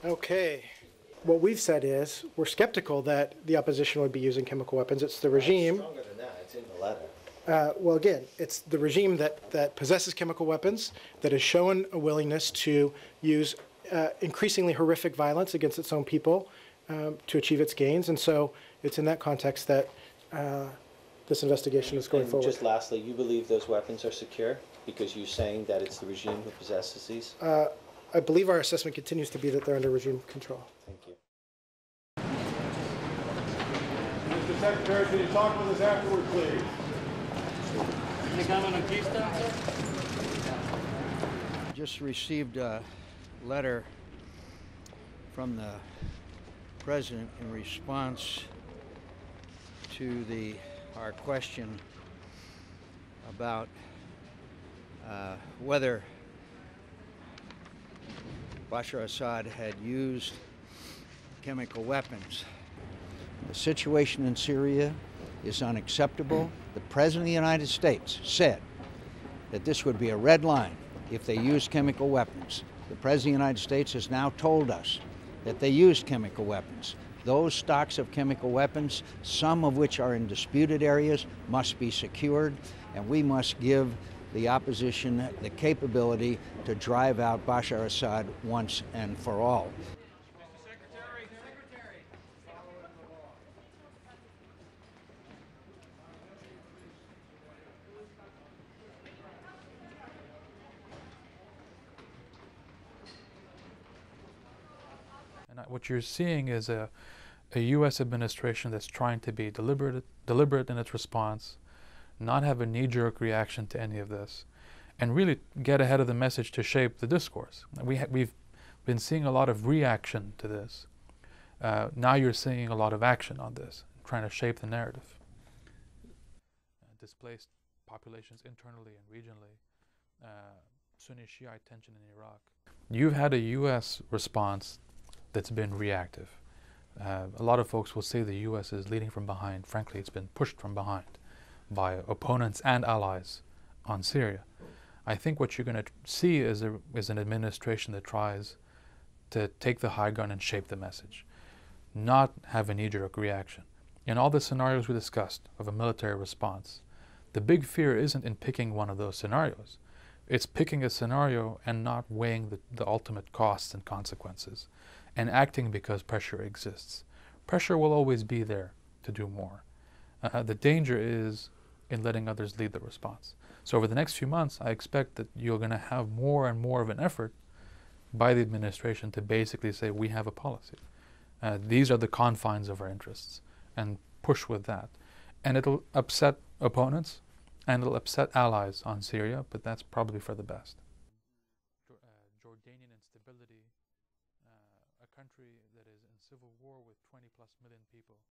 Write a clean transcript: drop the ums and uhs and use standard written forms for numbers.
Okay. What we've said is we're skeptical that the opposition would be using chemical weapons. It's the regime. It's stronger than that. It's in the letter. Well, again, it's the regime that possesses chemical weapons, that has shown a willingness to use increasingly horrific violence against its own people to achieve its gains. And so it's in that context that this investigation is going forward. Just lastly, you believe those weapons are secure because you're saying that it's the regime who possesses these? I believe our assessment continues to be that they're under regime control. Thank you. Mr. Secretary, can you talk with us afterward, please? Just received a letter from the President in response to our question about whether Bashar Assad had used chemical weapons. The situation in Syria is unacceptable. The President of the United States said that this would be a red line if they used chemical weapons. The President of the United States has now told us that they used chemical weapons. Those stocks of chemical weapons, some of which are in disputed areas, must be secured, and we must give the opposition the capability to drive out Bashar Assad once and for all. And what you're seeing is a U.S. administration that's trying to be deliberate in its response, not have a knee-jerk reaction to any of this, and really get ahead of the message to shape the discourse. We've been seeing a lot of reaction to this. Now you're seeing a lot of action on this, trying to shape the narrative. Displaced populations internally and regionally, Sunni Shiite tension in Iraq. You've had a U.S. response that's been reactive. A lot of folks will say the U.S. is leading from behind. Frankly, it's been pushed from behind by opponents and allies on Syria. I think what you're going to see is an administration that tries to take the high ground and shape the message, not have a knee-jerk reaction. In all the scenarios we discussed of a military response, the big fear isn't in picking one of those scenarios. It's picking a scenario and not weighing the ultimate costs and consequences, and acting because pressure exists. Pressure will always be there to do more. The danger is in letting others lead the response. So over the next few months, I expect that you're going to have more and more of an effort by the administration to basically say, we have a policy. These are the confines of our interests, and push with that. And it'll upset opponents, and it'll upset allies on Syria, but that's probably for the best. Jordanian instability, a country that is in civil war with 20+ million people.